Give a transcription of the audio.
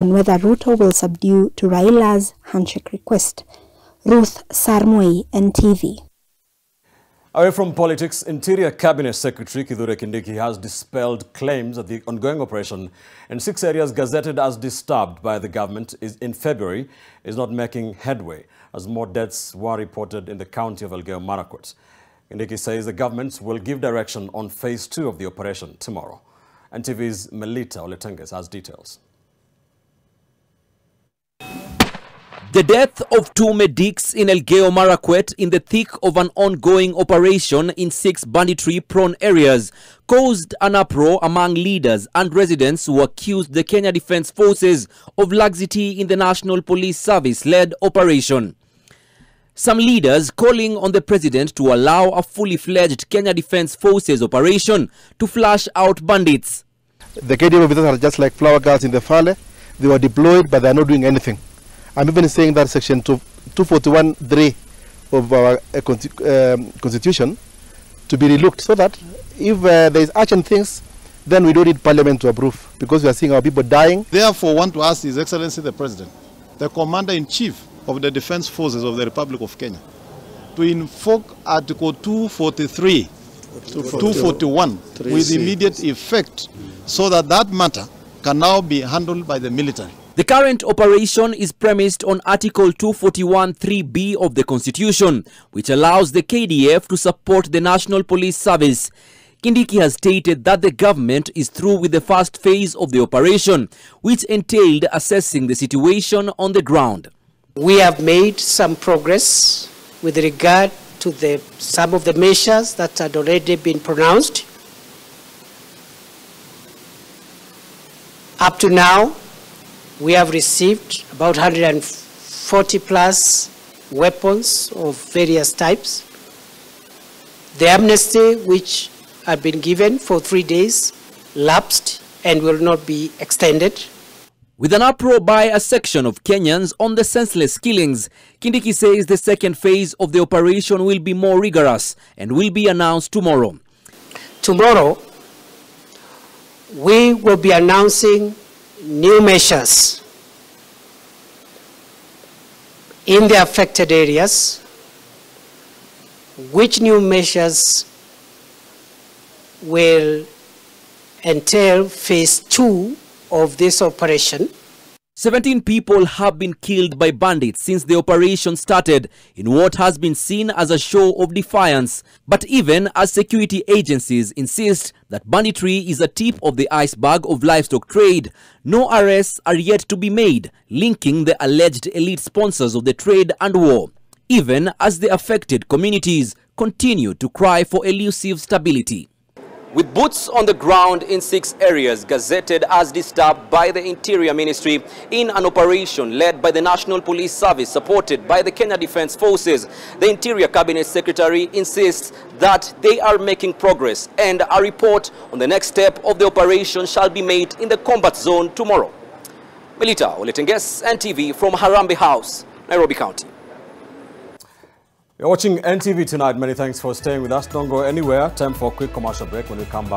on whether Ruto will subdue to Raila's handshake request. Ruth Sarmoi, NTV. Away from politics, Interior Cabinet Secretary Kindiki has dispelled claims that the ongoing operation in 6 areas gazetted as disturbed by the government in February is not making headway, as more deaths were reported in the county of Elgeyo Marakwet. Kindiki says the government will give direction on phase 2 of the operation tomorrow. NTV's Melita Oletenges has details. The death of 2 medics in Elgeyo Marakwet in the thick of an ongoing operation in 6 banditry-prone areas caused an uproar among leaders and residents who accused the Kenya Defence Forces of laxity in the National Police Service-led operation. Some leaders calling on the president to allow a fully-fledged Kenya Defence Forces operation to flush out bandits. The KDF officers are just like flower girls in the Fale. They were deployed, but they are not doing anything. I'm even saying that section 241(3) of our constitution to be relooked, so that if there is urgent things, then we don't need parliament to approve, because we are seeing our people dying. Therefore, want to ask His Excellency the President, the Commander-in-Chief of the Defence Forces of the Republic of Kenya, to invoke Article 243, 241 with immediate effect, so that that matter can now be handled by the military. The current operation is premised on Article 241(3)(b) of the Constitution, which allows the KDF to support the National Police Service. Kindiki has stated that the government is through with the first phase of the operation, which entailed assessing the situation on the ground. We have made some progress with regard to some of the measures that had already been pronounced. Up to now, we have received about 140 plus weapons of various types. The amnesty which had been given for 3 days lapsed and will not be extended. With an uproar by a section of Kenyans on the senseless killings, Kindiki says the second phase of the operation will be more rigorous and will be announced tomorrow. Tomorrow, we will be announcing new measures in the affected areas. Which new measures will entail phase 2 of this operation. 17 people have been killed by bandits since the operation started in what has been seen as a show of defiance. But even as security agencies insist that banditry is a tip of the iceberg of livestock trade, no arrests are yet to be made linking the alleged elite sponsors of the trade and war, even as the affected communities continue to cry for elusive stability. With boots on the ground in 6 areas gazetted as disturbed by the Interior Ministry in an operation led by the National Police Service supported by the Kenya Defence Forces, the Interior Cabinet Secretary insists that they are making progress and a report on the next step of the operation shall be made in the combat zone tomorrow. Melita Oletenges, NTV from Harambee House, Nairobi County. You're watching NTV tonight. Many thanks for staying with us. Don't go anywhere. Time for a quick commercial break. When we come back,